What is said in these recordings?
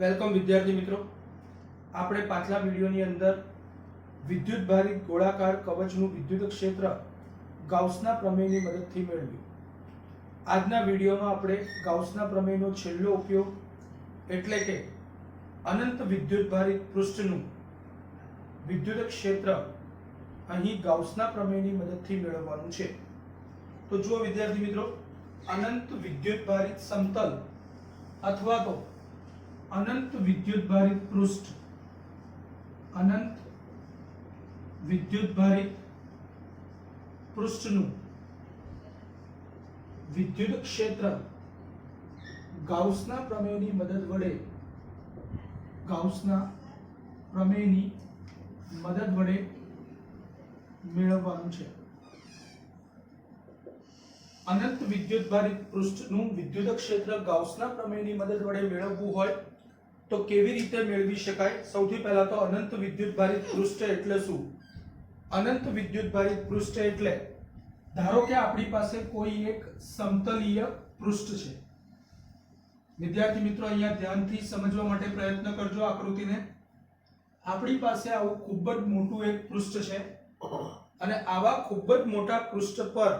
Welcome વિદ્યાર્થી મિત્રો, આપણે પાછલા વિડિયોની અંદર વિદ્યુત ભારિત ગોળાકાર કવચનું વિદ્યુત ક્ષેત્ર ગાઉસના પ્રમેયની મદદથી મેળવ્યું. આજના વિડિયોમાં આપણે ગાઉસના પ્રમેયનો છેલ્લો ઉપયોગ એટલે કે અનંત વિદ્યુત ભારિત પૃષ્ઠનું વિદ્યુત ક્ષેત્ર અહીં ગાઉસના પ્રમેયની મદદથી મેળવવાનું છે. તો જુઓ વિદ્યાર્થી મિત્રો, અનંત વિદ્યુત ભારિત સમતલ અથવા તો अनंत विद्युत भारित पृष्ठ, अनंत विद्युत भारित पृष्ठનું વિદ્યુત ક્ષેત્ર ગાઉસના પ્રમેયની મદદ વડે મેળવવાનું છે. અનંત વિદ્યુત ભારિત પૃષ્ઠનું વિદ્યુત ક્ષેત્ર ગાઉસના પ્રમેયની મદદ વડે મેળવવું હોય તો કેવી રીતે મેળવી શકાય? સૌથી પહેલા તો અનંત વિદ્યુત ભારિત પૃષ્ઠ એટલે શું? અનંત વિદ્યુત ભારિત પૃષ્ઠ એટલે ધારો કે આપણી પાસે કોઈ એક સમતલીય પૃષ્ઠ છે. વિદ્યાર્થી મિત્રો, અહીંયા ધ્યાનથી સમજવા માટે પ્રયત્ન કરજો આકૃતિને. આપણી પાસે આવું ખૂબ જ મોટું એક પૃષ્ઠ છે અને આવા ખૂબ જ મોટા પૃષ્ઠ પર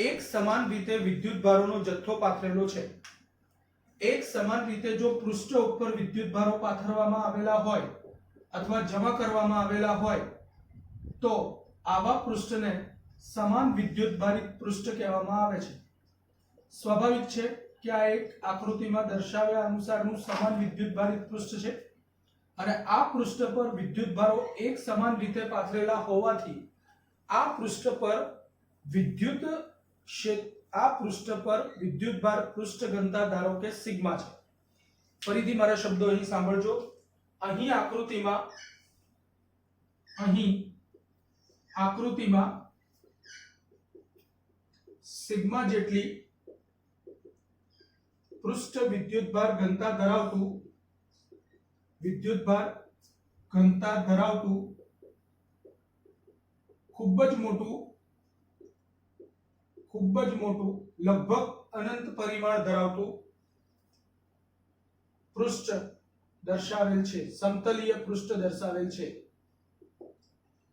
એક સમાન રીતે વિદ્યુત ભારોનો જથ્થો પાથરેલો છે. એક સમાન રીતે જો પૃષ્ઠ ઉપર વિદ્યુત ભારો પાથરવામાં આવેલા હોય અથવા જમા કરવામાં આવેલા હોય તો આવા પૃષ્ઠને સમાન વિદ્યુત ભારિત પૃષ્ઠ કહેવામાં આવે છે. સ્વાભાવિક છે કે આ એક આકૃતિમાં દર્શાવ્યા અનુસારનું સમાન વિદ્યુત ભારિત પૃષ્ઠ છે અને આ પૃષ્ઠ પર વિદ્યુત ભારો એક સમાન રીતે પાથરેલા હોવાથી આ પૃષ્ઠ પર વિદ્યુત ભાર પૃષ્ઠ ઘનતા ધારો કે સિગ્મા છે. ફરીથી મારા શબ્દો અહીં સાંભળજો. અહીં આકૃતિમાં સિગ્મા જેટલી પૃષ્ઠ વિદ્યુત ભાર ઘનતા ધરાવતું ખૂબ જ મોટું લગભગ અનંત પરિમાણ ધરાવતું પૃષ્ઠ દર્શાવેલ છે, સમતલીય પૃષ્ઠ દર્શાવેલ છે.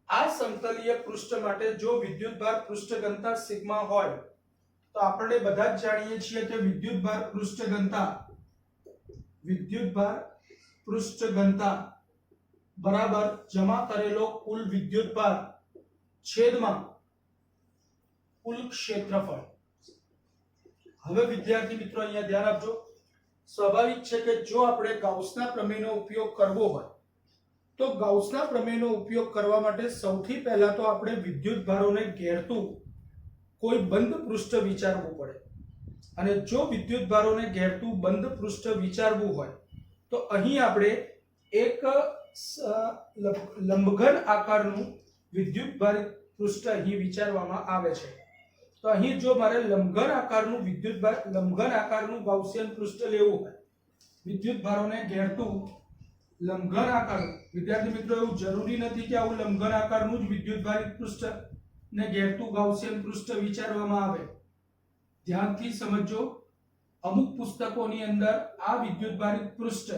આ સમતલીય પૃષ્ઠ માટે જો વિદ્યુત ભાર પૃષ્ઠ ઘનતા સિગ્મા હોય તો આપણે બધા જ જાણીએ છીએ કે વિદ્યુત ભાર પૃષ્ઠ ઘનતા બરાબર જમા કરેલો કુલ વિદ્યુત ભાર છેદમાં કુલ ક્ષેત્રફળ. હવે વિદ્યાર્થી મિત્રો અહીંયા ધ્યાન આપજો. સ્વાભાવિક છે કે જો આપણે ગાઉસના પ્રમેયનો ઉપયોગ કરવો હોય તો ગાઉસના પ્રમેયનો ઉપયોગ કરવા માટે સૌથી પહેલા તો આપણે વિદ્યુત ભારોને ઘેરતું કોઈ બંધ પૃષ્ઠ વિચારવું પડે. અને જો વિદ્યુત ભારોને ઘેરતું બંધ પૃષ્ઠ વિચારવું હોય તો અહીં આપણે એક લંબઘન આકારનું વિદ્યુત ભારિત પૃષ્ઠ અહીં વિચારવામાં આવે છે. તો અહીં જો મારે લંબઘન આકારનું ગાઉસિયન પૃષ્ઠ લેવું હોય, વિદ્યુત ભારોને ઘેરતું લંબઘન આકારનું, વિદ્યાર્થી મિત્રો એવું જરૂરી નથી કે આવું લંબઘન આકારનું જ વિદ્યુત ભારિત પૃષ્ઠ ને ઘેરતું ગાઉસિયન પૃષ્ઠ વિચારવામાં આવે. ધ્યાનથી સમજો. અમુક પુસ્તકોની અંદર આ વિદ્યુત ભારિત પૃષ્ઠ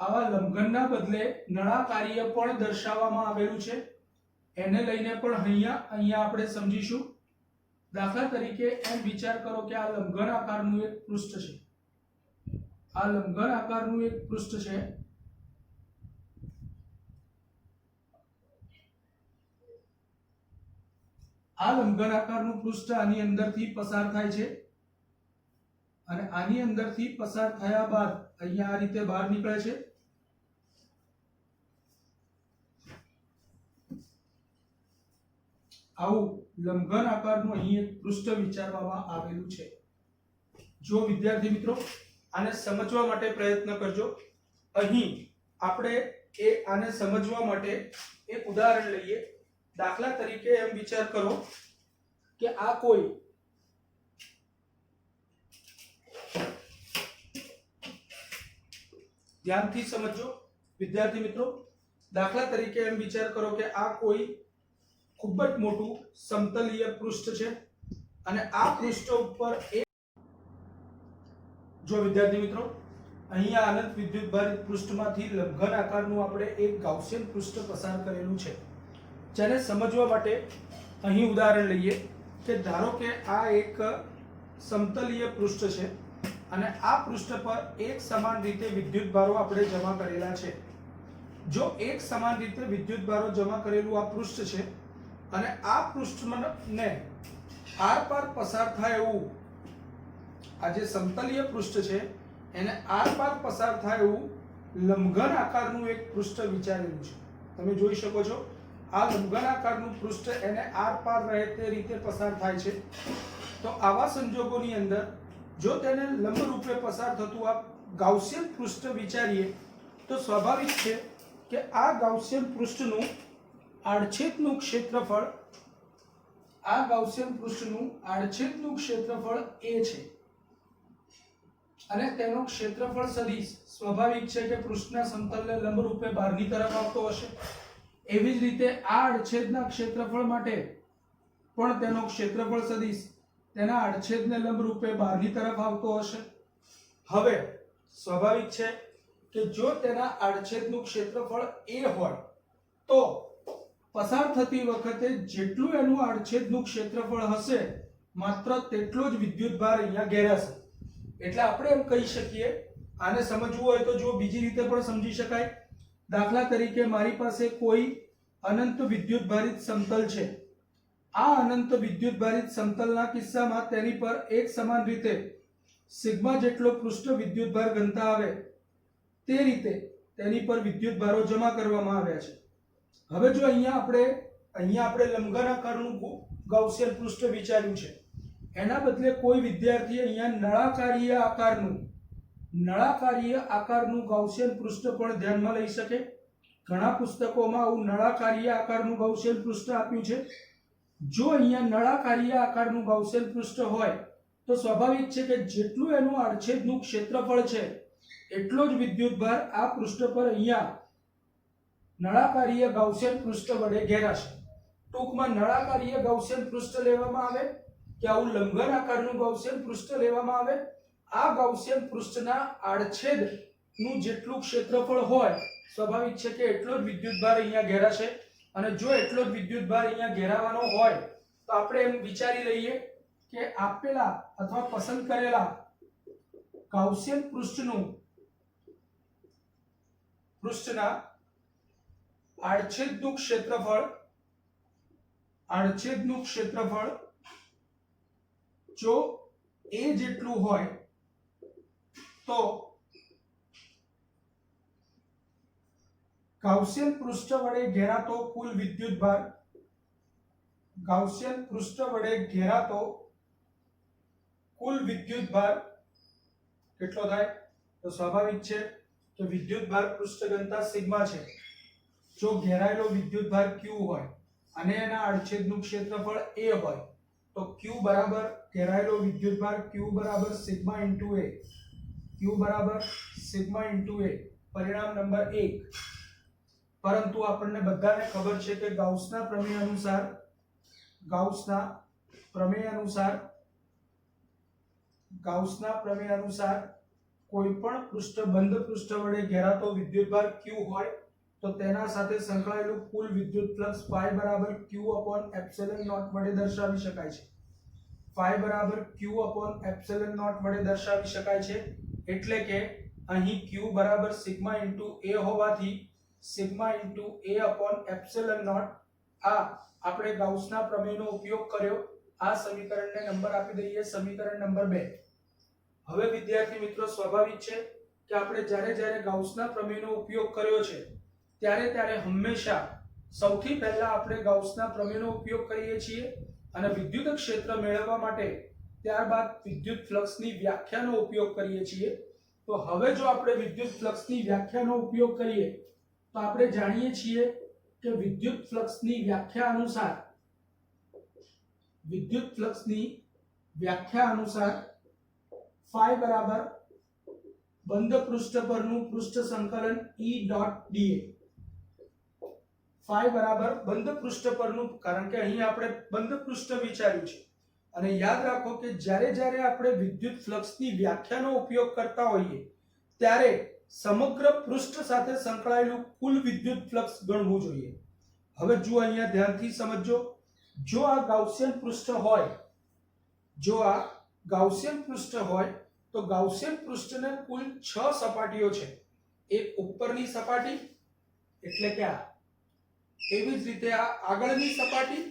આવા લંબઘનના બદલે નળાકારીય પણ દર્શાવવામાં આવેલું છે. એને લઈને પણ અહીંયા આપણે સમજીશું. દાખલા તરીકે એમ વિચાર કરો કે આ લંબઘન આકારનું એક પૃષ્ઠ છે. આ લંબઘન આકારનું એક પૃષ્ઠ છે. આ લંબઘન આકારનું પૃષ્ઠ આની અંદરથી પસાર થાય છે અને આની અંદરથી પસાર થયા બાદ અહીંયા આ રીતે બહાર નીકળે છે. આવું લંબઘન આકારનું અહીં એક પૃષ્ઠ વિચારવામાં આવેલું છે. જો વિદ્યાર્થી મિત્રો આને સમજવા માટે પ્રયત્ન કરજો. અહીં આપણે આને સમજવા માટે એક ઉદાહરણ લઈએ. દાખલા તરીકે એમ વિચાર કરો કે આ કોઈ ધ્યાનથી સમજો વિદ્યાર્થી મિત્રો. દાખલા તરીકે એમ વિચાર કરો કે આ કોઈ ખૂબ જ મોટું સમતલીય પૃષ્ઠ છે અને આ પૃષ્ઠ ઉપર એક જો વિદ્યાર્થી મિત્રો અહીંયા અનંત વિદ્યુતભારિત પૃષ્ઠમાંથી લંબઘન આકારનું આપણે એક ગાઉસિયન પૃષ્ઠ પસાર કરેલું છે, જેને સમજવા માટે અહીં ઉદાહરણ લઈએ કે ધારો કે આ એક સમતલીય પૃષ્ઠ છે અને આ પૃષ્ઠ પર એક સમાન રીતે વિદ્યુતભારો આપણે જમા કરેલા છે. જો એક સમાન રીતે વિદ્યુતભારો જમા કરેલું આ પૃષ્ઠ છે અને આ પૃષ્ઠને આર પાર પસાર થાય એવું આ જે સમતલીય પૃષ્ઠ છે એને આર પાર પસાર થાય એવું લંબઘન આકારનું એક પૃષ્ઠ વિચારેલું છે. તમે જોઈ શકો છો આ લંબઘન આકારનું પૃષ્ઠ એને આર પાર રહે તે રીતે પસાર થાય છે. તો આવા સંજોગોની અંદર જો તેને લંબ રૂપે પસાર થતું આ ગાઉસિયન પૃષ્ઠ વિચારીએ તો સ્વાભાવિક છે કે આ ગાઉસિયન પૃષ્ઠનું આડછેદનું ક્ષેત્રફળ A છે અને તેનો ક્ષેત્રફળ સદિશ સ્વાભાવિક છે કે પૃષ્ઠના સમતલને લંબ રૂપે બહારની તરફ આવતો હશે. એવી જ રીતે આ આડછેદના ક્ષેત્રફળ માટે પણ તેનો ક્ષેત્રફળ સદિશ તેના આડછેદને લંબ રૂપે બહારની તરફ આવતો હશે. હવે સ્વાભાવિક છે કે જો તેના આડછેદનું ક્ષેત્રફળ a હોય તો પસાર થતી વખતે જેટલું એનું આડછેદનું ક્ષેત્રફળ હશે માત્ર તેટલો જ વિદ્યુતભાર અહીંયા ઘેરાશે. એટલે આપણે એમ કહી શકીએ, આને સમજવું હોય તો જો બીજી રીતે પણ સમજી શકાય. દાખલા તરીકે મારી પાસે કોઈ અનંત વિદ્યુતભારિત સમતલ છે. આ અનંત વિદ્યુતભારિત સમતલના કિસ્સામાં તેની પર એક સમાન રીતે સિગ્મા જેટલો પૃષ્ઠ વિદ્યુતભાર ઘનતા આવે તે રીતે તેની પર વિદ્યુતભારો જમા કરવામાં આવ્યા છે. હવે જો અહીંયા આપણે લંબઘન આકારનું ગાઉસિયન પૃષ્ઠ વિચાર્યું છે, એના બદલે કોઈ વિદ્યાર્થી અહીંયા નળાકારીય આકારનું ગાઉસિયન પૃષ્ઠ પણ ધ્યાનમાં લઈ શકે. ઘણા પુસ્તકોમાં આવું નળાકારીય આકારનું ગાઉસિયન પૃષ્ઠ આપ્યું છે. જો અહીંયા નળાકારીય આકારનું ગાઉસિયન પૃષ્ઠ હોય તો સ્વાભાવિક છે કે જેટલું એનું આડછેદનું ક્ષેત્રફળ છે એટલો જ વિદ્યુતભાર આ પૃષ્ઠ પર અહીંયા નળાકારીય ગાઉસિયન પૃષ્ઠ વડે ઘેરાશે. ટૂંકમાં નળાકારીય ગાઉસિયન પૃષ્ઠ લેવામાં આવે કે આવું લંબઘન આકારનું ગાઉસિયન પૃષ્ઠ લેવામાં આવે, આ ગાઉસિયન પૃષ્ઠના આડછેદનું જેટલું ક્ષેત્રફળ હોય સ્વાભાવિક છે કે એટલો જ વિદ્યુતભાર અહીંયા ઘેરાશે. અને જો એટલો જ વિદ્યુતભાર અહીંયા ઘેરાવાનો હોય તો આપણે એમ વિચારી લઈએ કે આપેલા અથવા પસંદ કરેલા ગાઉસિયન પૃષ્ઠના આડછેદનું ક્ષેત્રફળ જો a જેટલું હોય તો ગાઉસિયન પૃષ્ઠ વડે ઘેરાતો કુલ વિદ્યુતભાર કેટલો થાય? તો સ્વાભાવિક છે કે વિદ્યુતભાર પૃષ્ઠ ઘનતા સિગ્મા છે. જો ઘેરાયેલો વિદ્યુતભાર q હોય અને એના આડછેદનું ક્ષેત્રફળ a હોય તો q બરાબર ઘેરાયેલો વિદ્યુતભાર q બરાબર સિગ્મા ઇન્ટુ a. પરિણામ નંબર 1. પરંતુ આપણને બધાને ખબર છે કે ગાઉસના પ્રમેય અનુસાર કોઈ પણ બંધ પૃષ્ઠ વડે ઘેરાતો વિદ્યુતભાર q હોય તો તેના સાથે સંકળાયેલું કુલ વિદ્યુત ફ્લક્સ phi બરાબર q upon epsilon naught વડે દર્શાવી શકાય છે. phi બરાબર q upon epsilon naught વડે દર્શાવી શકાય છે. એટલે કે અહીં q બરાબર સિગ્મા ઇન્ટુ a હોવાથી sigma into a upon epsilon naught આ આપણે ગાઉસના પ્રમેયનો ઉપયોગ કર્યો. આ સમીકરણને નંબર આપી દઈએ, સમીકરણ નંબર 2. હવે વિદ્યાર્થી મિત્રો સ્વાભાવિક છે કે આપણે જ્યારે ગાઉસના પ્રમેયનો ઉપયોગ કર્યો છે ત્યારે હંમેશા સૌથી પહેલા આપણે ગાઉસના પ્રમેયનો ઉપયોગ કરીએ છીએ અને વિદ્યુત ક્ષેત્ર મેળવવા માટે ત્યારબાદ વિદ્યુત ફ્લક્સની વ્યાખ્યાનો ઉપયોગ કરીએ છીએ. તો હવે જો આપણે વિદ્યુત ફ્લક્સની વ્યાખ્યાનો ઉપયોગ કરીએ તો આપણે જાણીએ છીએ કે વિદ્યુત ફ્લક્સની વ્યાખ્યા અનુસાર phi બરાબર બંધ પૃષ્ઠ પરનું પૃષ્ઠ સંકલન E ડોટ dA. phi બરાબર બંધ પૃષ્ઠ પરનું, કારણ કે અહીં આપણે બંધ પૃષ્ઠ વિચાર્યું છે અને યાદ રાખો કે જ્યારે આપણે વિદ્યુત ફ્લક્સની વ્યાખ્યાનો ઉપયોગ કરતા હોઈએ ત્યારે સમગ્ર પૃષ્ઠ સાથે સંકળાયેલું કુલ વિદ્યુત ફ્લક્સ ગણવું જોઈએ. હવે જુઓ અહીંયા ધ્યાનથી સમજો. જો આ ગાઉસિયન પૃષ્ઠ હોય, જો આ ગાઉસિયન પૃષ્ઠ હોય તો ગાઉસિયન પૃષ્ઠને કુલ 6 સપાટીઓ છે. એક ઉપરની સપાટી એટલે કે આ, એવી જ રીતે આ આગળની સપાટી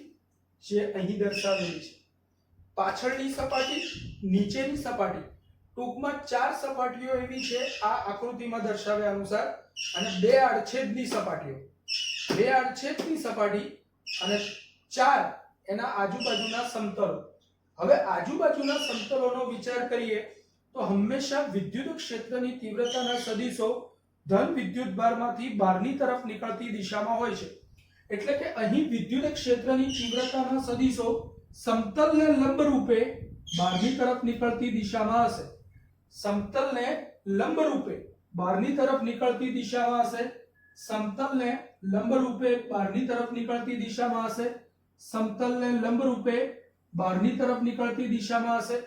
જે અહીં દર્શાવેલી છે, પાછળની સપાટી, નીચેની સપાટી, ટૂંકમાં 4 સપાટીઓ એવી છે આ આકૃતિમાં દર્શાવ્યા અનુસાર, અને 2 આડછેદની સપાટીઓ, 2 આડછેદની સપાટી અને 4 એના આજુબાજુના સમતલો. હવે આજુબાજુના સમતલોનો વિચાર કરીએ તો હંમેશા વિદ્યુત ક્ષેત્રની તીવ્રતાના સદિશો ધન વિદ્યુત ભારમાંથી બહારની તરફ નીકળતી દિશામાં હોય છે. એટલે કે અહીં વિદ્યુત ક્ષેત્રની તીવ્રતાના સદિશો સમતલને લંબ રૂપે બહારની તરફ નીકળતી દિશામાં હશે. સમતલને લંબ રૂપે બહારની તરફ નીકળતી દિશામાં હશે. સમતલને લંબ રૂપે બહારની તરફ નીકળતી દિશામાં હશે. સમતલને લંબ રૂપે બહારની તરફ નીકળતી દિશામાં હશે.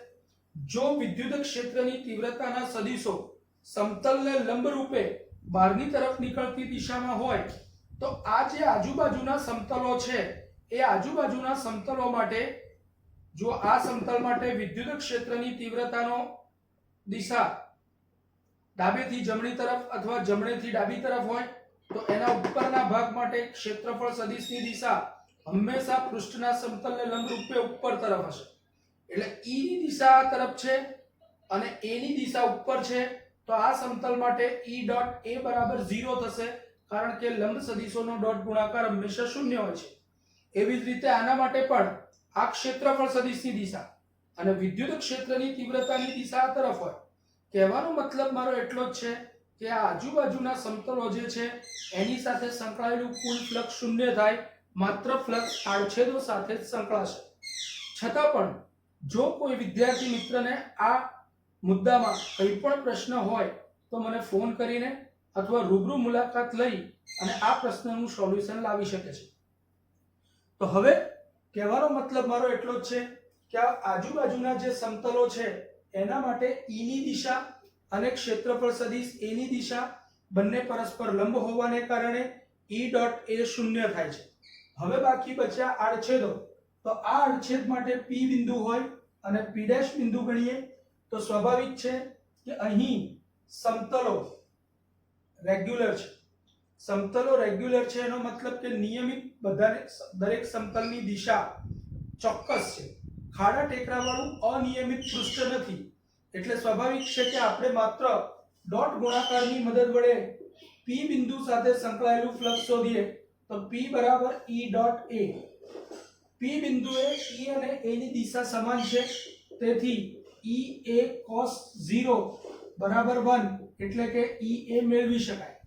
જો વિદ્યુત ક્ષેત્રની તીવ્રતાના સદિશો સમતલને લંબ રૂપે બહારની તરફ નીકળતી દિશામાં હોય તો આ જે આજુબાજુના સમતલો છે એ આજુબાજુના સમતલો માટે, જો આ સમતલ માટે વિદ્યુત ક્ષેત્રની તીવ્રતાનો દિશા ડાબેથી જમણી તરફ અથવા જમણેથી ડાબી તરફ હોય તો એના ઉપરના ભાગ માટે ક્ષેત્રફળ સદિશની દિશા હંમેશા પૃષ્ઠના સમતલને લંબરૂપે ઉપર તરફ હશે. એટલે E ની દિશા આ તરફ છે અને A ની દિશા ઉપર છે તો આ સમતલ માટે E ડોટ A બરાબર 0 થશે, કારણ કે લંબ સદિશોનો ડોટ ગુણાકાર હંમેશા શૂન્ય હોય છે. એવી જ રીતે આના માટે પણ આ ક્ષેત્રફળ સદિશની દિશા અને વિદ્યુત ક્ષેત્રની તીવ્રતાની દિશા આ તરફ હોય. કહેવાનો મતલબ મારો એટલો જ છે કે આ આજુબાજુના સમતલો જે છે એની સાથે સંકળાયેલું કુલ ફ્લક્સ શૂન્ય થાય, માત્ર ફ્લક્સ આડછેદો સાથે જ સંકળાશે. છતાં પણ જો કોઈ વિદ્યાર્થી મિત્રને આ મુદ્દામાં કંઈ પણ પ્રશ્ન હોય તો મને ફોન કરીને અથવા રૂબરૂ મુલાકાત લઈ અને આ પ્રશ્નનું સોલ્યુશન લાવી શકે છે. તો હવે કહેવાનો મતલબ મારો એટલો જ છે કે આ આજુબાજુના જે સમતલો છે એના માટે E ની દિશા અને ક્ષેત્રફળ સદિશ A ની દિશા બંને પરસ્પર લંબ હોવાને કારણે E ડોટ A શૂન્ય થાય છે. હવે બાકી બચ્યા આડછેદો. તો આ આડછેદ માટે P બિંદુ હોય અને P' બિંદુ ગણીએ તો સ્વાભાવિક છે કે અહીં સમતલો રેગ્યુલર છે. સમતલો રેગ્યુલર છે એનો મતલબ કે નિયમિત બધાને દરેક સમતલની દિશા ચોક્કસ છે. ખાડા ટેકરાવાળું અનિયમિત પૃષ્ઠ નથી. એટલે સ્વાભાવિક છે કે આપણે માત્ર ડોટ ગુણાકારની મદદ વડે P બિંદુ સાથે સંકળાયેલું ફ્લક્સ શોધીએ તો P બરાબર E ડોટ A. P બિંદુએ E અને A ની દિશા સમાન છે, તેથી EA cos 0 બરાબર 1 એટલે કે EA મેળવી શકાય.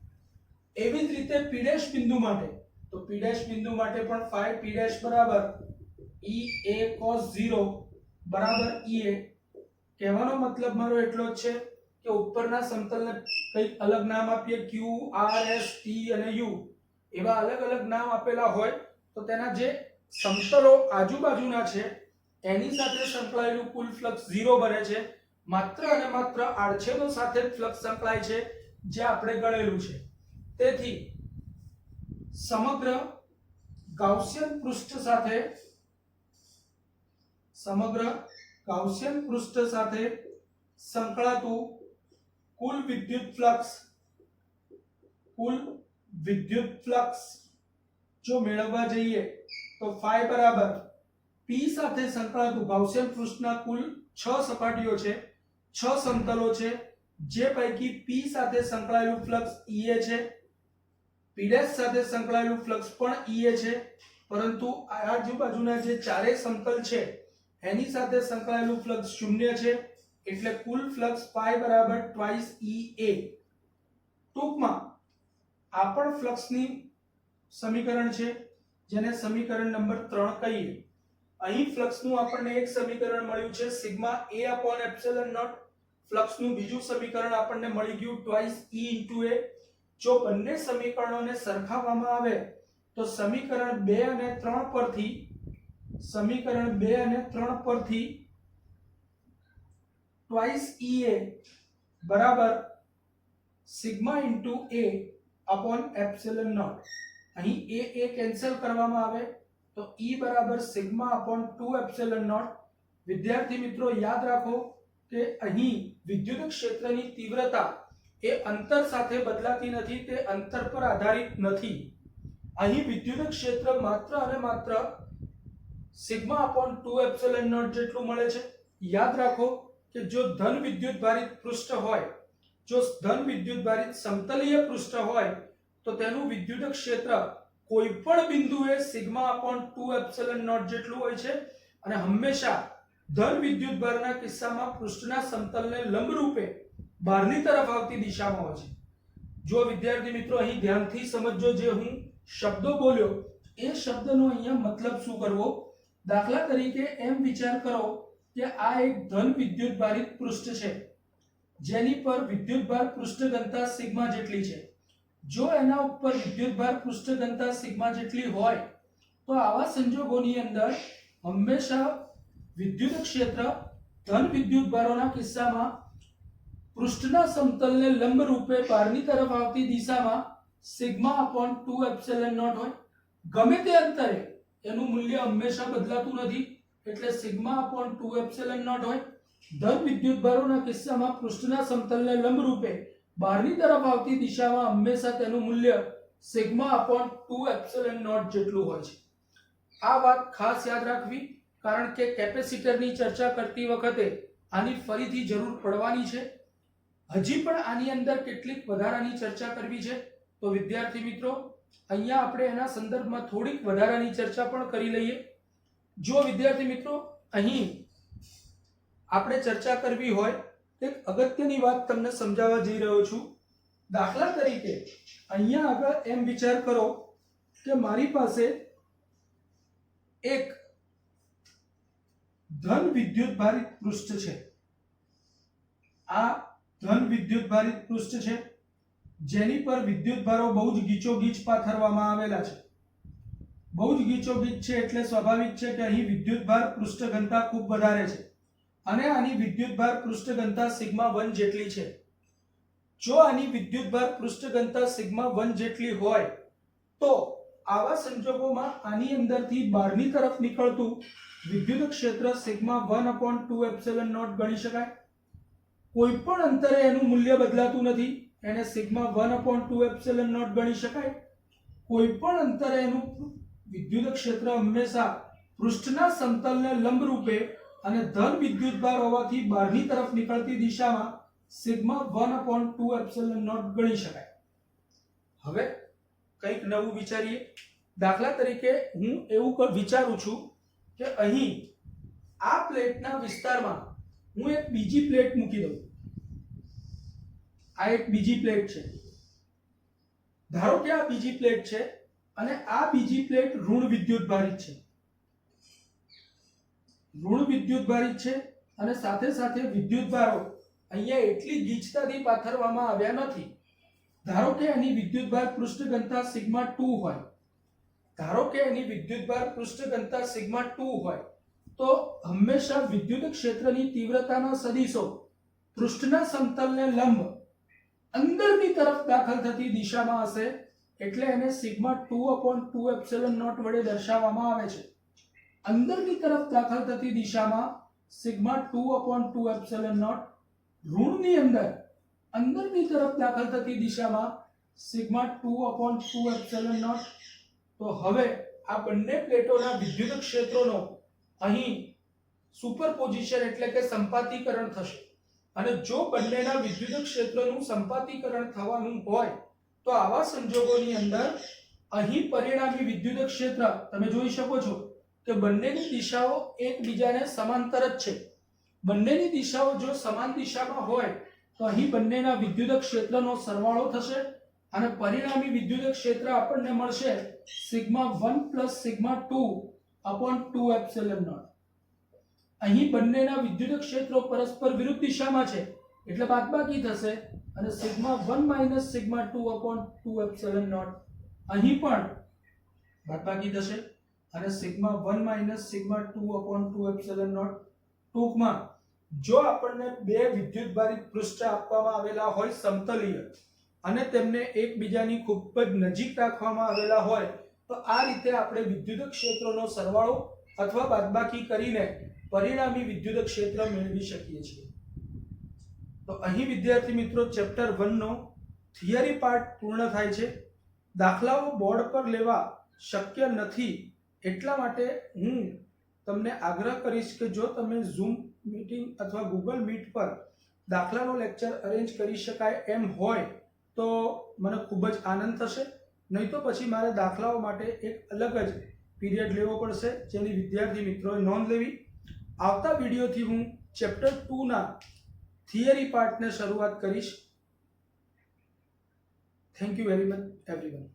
એવી જ રીતે P' બિંદુ માટે, તો P' બિંદુ માટે પણ phi P' બરાબર EA cos 0 બરાબર EA. કહેવાનો મતલબ મારો એટલો જ છે કે ઉપરના સમતલને કંઈક અલગ નામ આપીએ, Q, R, S, T અને U એવા અલગ અલગ નામ આપેલા હોય તો તેના જે સમતલો આજુબાજુના છે એની સાથે સંકળાયેલું કુલ ફ્લક્સ 0 બને છે. માત્ર અને માત્ર આડછેદો સાથે જ ફ્લક્સ સંકળાય છે જે આપણે ગણેલું છે. તેથી સમગ્ર ગાઉસિયન પૃષ્ઠ સાથે સંકળાતું કુલ વિદ્યુત ફ્લક્સ જો મેળવવા જઈએ તો phi બરાબર P સાથે સંકળાતું ગાઉસિયન પૃષ્ઠના કુલ 6 સપાટીઓ છે, 6 સમતલો છે, જે પૈકી P સાથે સંકળાયેલું ફ્લક્સ EA છે, P' સાથે સંકળાયેલું ફ્લક્સ પણ EA છે, પરંતુ આજુબાજુના જે ચારેય સમતલ છે એની સાથે સંકળાયેલું ફ્લક્સ શૂન્ય છે. એટલે કુલ ફ્લક્સ phi બરાબર twice EA. ટૂંકમાં આ પણ ફ્લક્સની સમીકરણ છે જેને સમીકરણ નંબર 3 કહીએ. અહીં ફ્લક્સનું આપણને એક સમીકરણ મળ્યું છે સિગ્મા A/ε0. ફ્લક્સનું બીજું સમીકરણ આપણને મળી ગયું twice E into A. જો બંને સમીકરણોને સરખાવવામાં આવે તો સમીકરણ 2 અને 3 પરથી twice EA બરાબર sigma into A upon epsilon naught. અહીં એ કેન્સલ કરવામાં આવે તો E બરાબર સિગ્મા અપોન 2 એપ્સિલન નોટ. વિદ્યાર્થી મિત્રો યાદ રાખો કે અહીં વિદ્યુત ક્ષેત્રની તીવ્રતા એ અંતર સાથે બદલાતી નથી, તે અંતર પર આધારિત નથી. અહીં વિદ્યુત ક્ષેત્ર માત્ર અને માત્ર સિગ્મા અપોન 2 એપ્સિલન નોટ જેટલું મળે છે. યાદ રાખો કે જો ધન વિદ્યુત ભારિત પૃષ્ઠ હોય, જો ધન વિદ્યુત ભારિત સમતલીય પૃષ્ઠ હોય તો તેનું વિદ્યુત ક્ષેત્ર કોઈ પણ બિંદુએ સિગ્મા અપોન 2 એપ્સિલન નોટ જેટલું હોય છે અને હંમેશા ધન વિદ્યુત ભારના કિસ્સામાં પૃષ્ઠના સમતલને લંબરૂપે બહારની તરફ આવતી દિશામાં હોય છે. જો વિદ્યાર્થી મિત્રો અહીં ધ્યાનથી સમજજો, જે હું શબ્દો બોલ્યો એ શબ્દનો અહીંયા મતલબ શું કરવો. દાખલા તરીકે એમ વિચાર કરો કે આ એક ધન વિદ્યુત ભારિત પૃષ્ઠ છે જેની પર વિદ્યુતભાર પૃષ્ઠ ઘનતા સિગ્મા જેટલી છે. જો એના ઉપર વિદ્યુતભાર પૃષ્ઠ ઘનતા સિગ્મા જેટલી હોય તો આવા સંજોગોની અંદર હંમેશા વિદ્યુત ક્ષેત્ર ધન વિદ્યુતભારોના કિસ્સામાં પૃષ્ઠના સમતલને લંબ રૂપે બહારની તરફ આવતી દિશામાં સિગ્મા અપોન 2 એપ્સિલન નોટ હોય. ગમે તે અંતરે એનું મૂલ્ય હંમેશા બદલાતું નથી, એટલે સિગ્મા અપોન 2 એપ્સિલન નોટ હોય. ધન વિદ્યુતભારોના કિસ્સામાં પૃષ્ઠના સમતલને લંબ રૂપે બહારની તરફ આવતી દિશામાં હંમેશા તેનું મૂલ્ય સિગ્મા અપોન 2 એપ્સિલન નોટ જેટલું હોય છે. આ વાત ખાસ યાદ રાખવી, કારણ કે કેપેસિટરની ચર્ચા કરતી વખતે આની ફરીથી જરૂર પડવાની છે. હજી પણ આની અંદર કેટલીક વધારાની ચર્ચા કરવી છે, તો વિદ્યાર્થી મિત્રો અહીંયા આપણે એના સંદર્ભમાં થોડીક વધારાની ચર્ચા પણ કરી લઈએ. જો વિદ્યાર્થી મિત્રો અહીં આપણે ચર્ચા કરવી હોય એક અગત્યની વાત તમને સમજાવવા જઈ રહ્યો છું. દાખલા તરીકે અહીંયા આગળ એમ વિચાર કરો કે મારી પાસે એક ધન વિદ્યુત ભારિત પૃષ્ઠ છે. આ ધન વિદ્યુત ભારિત પૃષ્ઠ છે જેની પર વિદ્યુત ભારો બહુ જ ગીચોગીચ પાથરવામાં આવેલા છે. બહુ જ ગીચોગીચ છે એટલે સ્વાભાવિક છે કે અહીં વિદ્યુત ભાર પૃષ્ઠ ઘનતા ખૂબ વધારે છે અને આની વિદ્યુત ભાર પૃષ્ઠ ઘનતા સિગ્મા 1 જેટલી છે. જો આની વિદ્યુત ભાર પૃષ્ઠ ઘનતા સિગ્મા 1 જેટલી હોય તો આવા સંજોગોમાં આની અંદરથી બહારની તરફ નીકળતું વિદ્યુત ક્ષેત્ર સિગ્મા 1/2 એપ્સિલન નોટ ગણી શકાય. કોઈ પણ અંતરે એનું મૂલ્ય બદલાતું નથી, એને સિગ્મા 1/2 એપ્સિલન નોટ ગણી શકાય. કોઈ પણ અંતરે એનું વિદ્યુત ક્ષેત્ર હંમેશા પૃષ્ઠના સમતલને લંબ રૂપે અને ધન વિદ્યુતભાર હોવાથી બહારની તરફ નીકળતી દિશામાં સિગ્મા 1/2 એપ્સિલન નોટ ગણી શકાય. હવે કંઈક નવું વિચારીએ. દાખલા તરીકે હું એવું વિચારું છું કે અહીં આ પ્લેટના વિસ્તારમાં હું એક બીજી પ્લેટ મૂકી દઉં. આ એક બીજી પ્લેટ છે. ધારો કે આ બીજી પ્લેટ છે અને આ બીજી પ્લેટ ઋણ વિદ્યુત ભારિત છે. ઋણ વિદ્યુત ભારિત છે અને સાથે સાથે વિદ્યુત ભારો અહીંયા એટલી ગીચતાથી પાથરવામાં આવ્યા નથી. ધારો કે એની વિદ્યુત ભાર પૃષ્ઠ ઘનતા સિગ્મા 2 હોય. ધારો કે એની વિદ્યુત ભાર પૃષ્ઠ ઘનતા સિગ્મા 2 હોય તો હંમેશા વિદ્યુત ક્ષેત્રની તીવ્રતાના સદિશો પૃષ્ઠના સમતલને લંબ અંદરની તરફ દાખલ થતી દિશામાં હશે, એટલે એને સિગ્મા 2/2 એપ્સિલન નોટ વડે દર્શાવવામાં આવે છે. અંદરની તરફ દાખલ થતી દિશામાં સિગ્મા 2/2 એપ્સિલન નોટ, ઋણની અંદરની તરફ દાખલ થતી દિશામાં સિગ્મા 2/2 એપ્સિલન નોટ. તો હવે આ બંને પ્લેટોના વિદ્યુત ક્ષેત્રોનો અહીં સુપરપોઝિશન એટલે કે સંપાતીકરણ થશે. અને જો બંનેના વિદ્યુત ક્ષેત્રોનું સંપાતીકરણ થવાનું હોય તો આવા સંજોગોની અંદર અહીં પરિણામી વિદ્યુત ક્ષેત્ર તમે જોઈ શકો છો કે બંનેની દિશાઓ એકબીજાને સમાંતર જ છે. બંનેની દિશાઓ જો સમાન દિશામાં હોય તો અહીં બંનેના વિદ્યુત ક્ષેત્રનો સરવાળો થશે અને પરિણામી વિદ્યુત ક્ષેત્ર આપણને મળશે સિગ્મા 1 + સિગ્મા 2/2 એપ્સિલન નોટ. અહીં બંનેના વિદ્યુત ક્ષેત્રો પરસ્પર વિરુદ્ધ દિશામાં છે એટલે બાદબાકી થશે અને સિગ્મા 1 - સિગ્મા 2/2 એપ્સિલન નોટ અહીં પણ બાદબાકી થશે અને સિગ્મા 1 - સિગ્મા 2/2 એપ્સિલન નોટ. ટૂંકમાં જો આપણને બે વિદ્યુત ભારિત પૃષ્ઠ આપવામાં આવેલા હોય સમતલીય અને તેમને એકબીજાની ખૂબ જ નજીક રાખવામાં આવેલા હોય તો આ રીતે આપણે વિદ્યુત ક્ષેત્રોનો સરવાળો અથવા બાદબાકી કરીને પરિણામી વિદ્યુત ક્ષેત્ર મેળવી શકીએ છીએ. તો અહીં વિદ્યાર્થી મિત્રો ચેપ્ટર 1 નો થિયરી પાર્ટ પૂર્ણ થાય છે. દાખલાઓ બોર્ડ પર લેવા શક્ય નથી એટલા માટે હું તમને આગ્રહ કરીશ કે જો તમે ઝૂમ મીટિંગ અથવા ગૂગલ મીટ પર દાખલાનો લેક્ચર અરેન્જ કરી શકાય એમ હોય તો મને ખૂબ જ આનંદ થશે. નહીં તો પછી મારે દાખલાઓ માટે એક અલગ જ પીરિયડ લેવો પડશે જેની વિદ્યાર્થી મિત્રોએ નોંધ લેવી. આવતા વિડીયોથી હું ચેપ્ટર 2 ના થિયરી પાર્ટને શરૂઆત કરીશ. Thank you very much everyone.